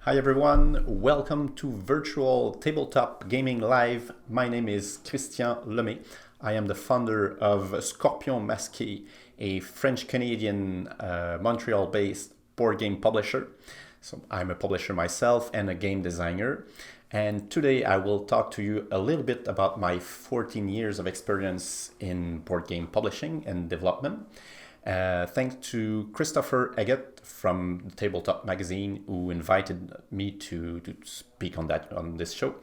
Hi everyone, welcome to Virtual Tabletop Gaming Live. My name is Christian Lemay. I am the founder of Scorpion Masque, a French-Canadian, Montreal-based board game publisher. So I'm a publisher myself and a game designer. And today I will talk to you a little bit about my 14 years of experience in board game publishing and development. Thanks to Christopher Eggett from the Tabletop Magazine, who invited me to speak on this show.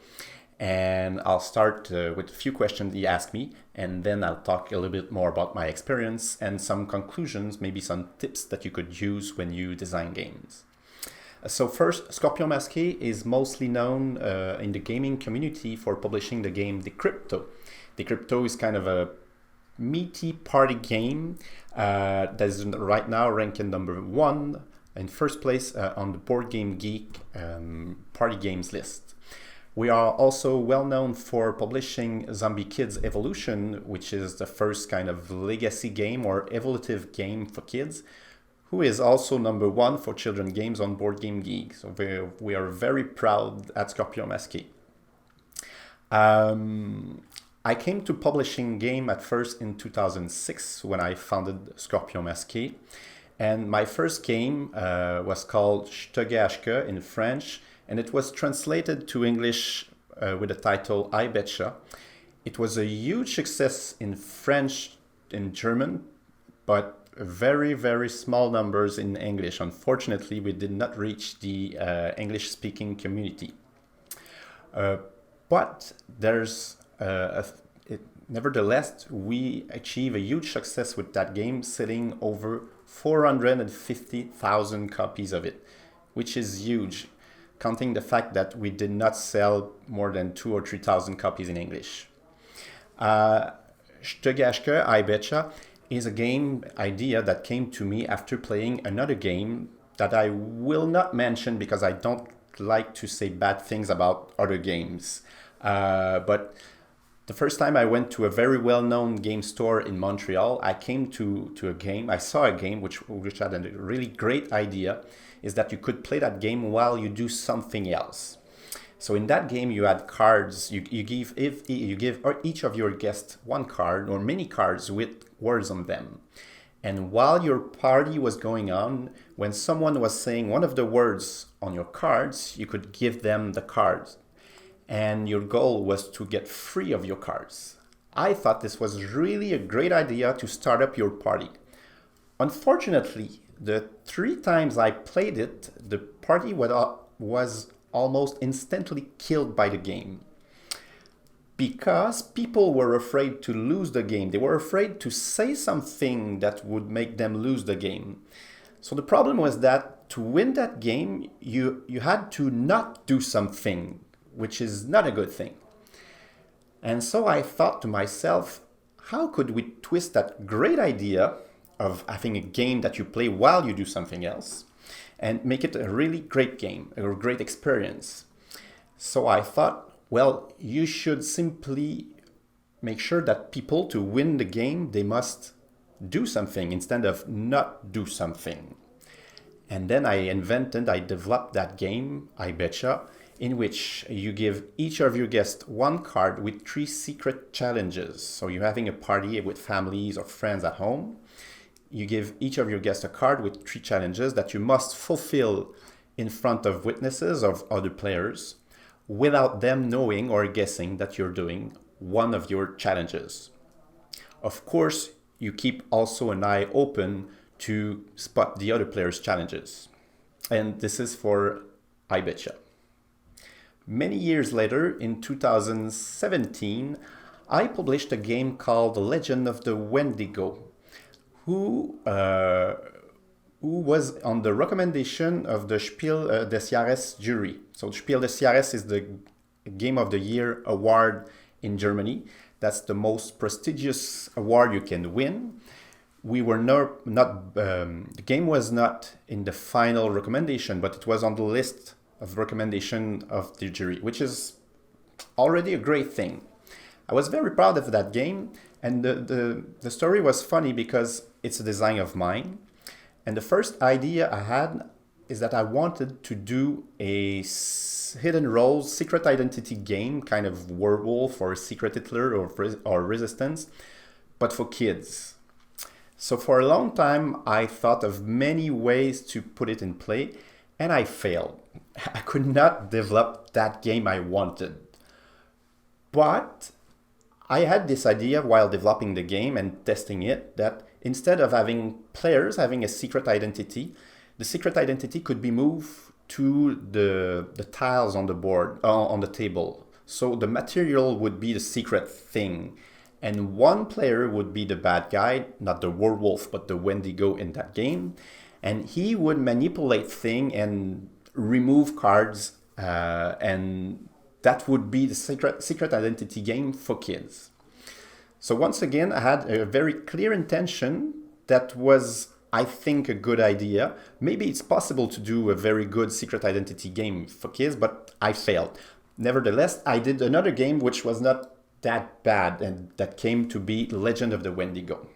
And I'll start with a few questions he asked me, and then I'll talk a little bit more about my experience and some conclusions, maybe some tips that you could use when you design games. So first, Scorpion Masque is mostly known in the gaming community for publishing the game Decrypto. Decrypto is kind of a meaty party game that is right now ranked number 1 in first place on the Board Game Geek party games list. We are also well known for publishing Zombie Kids Evolution, which is the first kind of legacy game or evolutive game for kids, who is also number 1 for children games on Board Game Geek. So we are very proud at Scorpion Masque. I came to publishing game at first in 2006 when I founded Scorpion Masque. And my first game was called Stöge in French, and it was translated to English with the title I Betcha. It was a huge success in French and German, but very, very small numbers in English. Unfortunately, we did not reach the English-speaking community. But there's nevertheless, we achieved a huge success with that game, selling over 450,000 copies of it, which is huge, counting the fact that we did not sell more than 2,000 or 3,000 copies in English. Stöge I Betcha is a game idea that came to me after playing another game that I will not mention because I don't like to say bad things about other games. But the first time I went to a very well-known game store in Montreal, I came to a game, I saw a game which had a really great idea, is that you could play that game while you do something else. So in that game you had cards, you give each of your guests one card or many cards with words on them. And while your party was going on, when someone was saying one of the words on your cards, you could give them the cards. And your goal was to get free of your cards. I thought this was really a great idea to start up your party. Unfortunately, the 3 times I played it, the party was almost instantly killed by the game. Because people were afraid to lose the game. They were afraid to say something that would make them lose the game. So the problem was that to win that game, you had to not do something, which is not a good thing. And so I thought to myself, how could we twist that great idea of having a game that you play while you do something else and make it a really great game, a great experience? So I thought, well, you should simply make sure that people, to win the game, they must do something instead of not do something. And then I developed that game, I Betcha, in which you give each of your guests one card with 3 secret challenges. So you're having a party with families or friends at home. You give each of your guests a card with 3 challenges that you must fulfill in front of witnesses of other players without them knowing or guessing that you're doing one of your challenges. Of course, you keep also an eye open to spot the other players' challenges. And this is for I Betcha. Many years later, in 2017, I published a game called The Legend of the Wendigo, who was on the recommendation of the Spiel des Jahres jury. So Spiel des Jahres is the Game of the Year award in Germany. That's the most prestigious award you can win. We were the game was not in the final recommendation, but it was on the list of recommendation of the jury, which is already a great thing. I was very proud of that game, and the story was funny because it's a design of mine. And the first idea I had is that I wanted to do a hidden roles, secret identity game, kind of werewolf or secret Hitler or resistance, but for kids. So for a long time, I thought of many ways to put it in play, and I failed. I could not develop that game I wanted. But I had this idea while developing the game and testing it that instead of having players having a secret identity, the secret identity could be moved to the tiles on the board, on the table. So the material would be the secret thing. And one player would be the bad guy, not the werewolf, but the Wendigo in that game. And he would manipulate things and remove cards, and that would be the secret identity game for kids. So once again, I had a very clear intention that was, I think, a good idea. Maybe it's possible to do a very good secret identity game for kids, but I failed. Nevertheless, I did another game which was not that bad, and that came to be Legend of the Wendigo.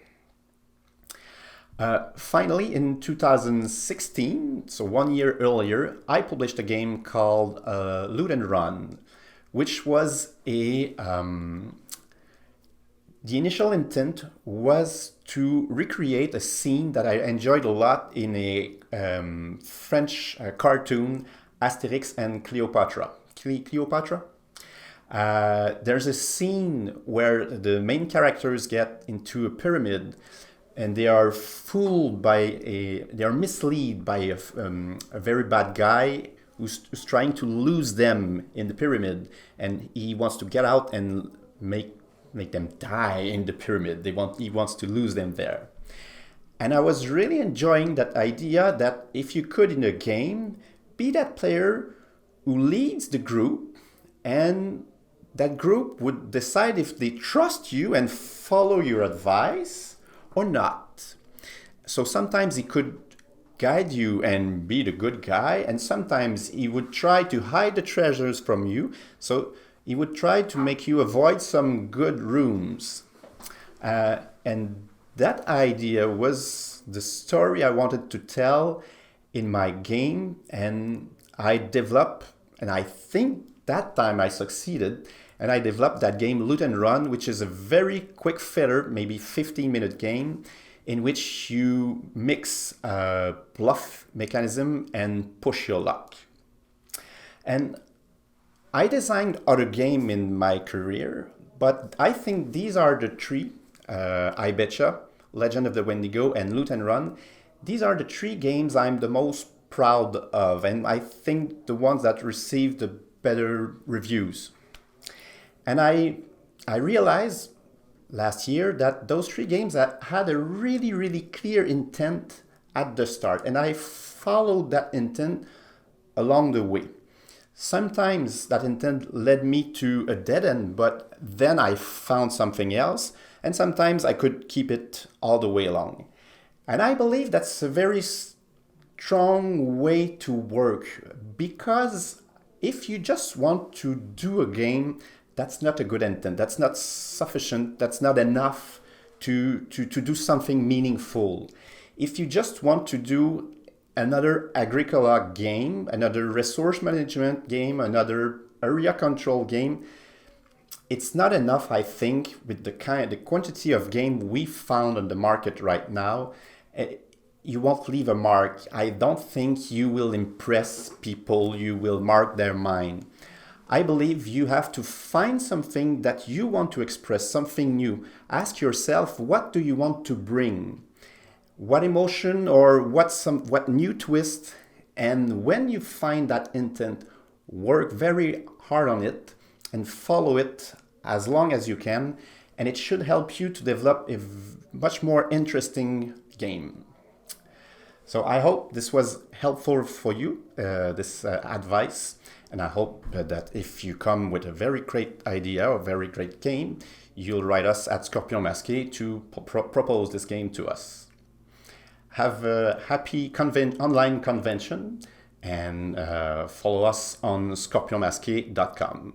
Finally, in 2016, so 1 year earlier, I published a game called Loot and Run, which was the initial intent was to recreate a scene that I enjoyed a lot in a French cartoon, Asterix and Cleopatra. Cleopatra? There's a scene where the main characters get into a pyramid and they are they are misled by a very bad guy who's trying to lose them in the pyramid, and he wants to get out and make them die in the pyramid. He wants to lose them there. And I was really enjoying that idea that if you could in a game, be that player who leads the group, and that group would decide if they trust you and follow your advice or not. So sometimes he could guide you and be the good guy, and sometimes he would try to hide the treasures from you. So he would try to make you avoid some good rooms. And that idea was the story I wanted to tell in my game, and I developed, and I think that time I succeeded, and I developed that game Loot and Run, which is a very quick filler, maybe 15-minute game, in which you mix bluff mechanism and push your luck. And I designed other games in my career, but I think these are the three, I Betcha, Legend of the Wendigo, and Loot and Run. These are the three games I'm the most proud of, and I think the ones that received the better reviews. And I realized last year that those three games had a really, really clear intent at the start, and I followed that intent along the way. Sometimes that intent led me to a dead end, but then I found something else, and sometimes I could keep it all the way along. And I believe that's a very strong way to work, because if you just want to do a game, that's not a good intent. That's not sufficient. That's not enough to do something meaningful. If you just want to do another Agricola game, another resource management game, another area control game, it's not enough, I think, with the quantity of game we found on the market right now. You won't leave a mark. I don't think you will impress people. You will mark their mind. I believe you have to find something that you want to express, something new. Ask yourself, what do you want to bring? What emotion or what new twist? And when you find that intent, work very hard on it and follow it as long as you can. And it should help you to develop a much more interesting game. So I hope this was helpful for you, this advice. And I hope that if you come with a very great idea or very great game, you'll write us at Scorpion Masque to propose this game to us. Have a happy online convention, and follow us on scorpionmasque.com.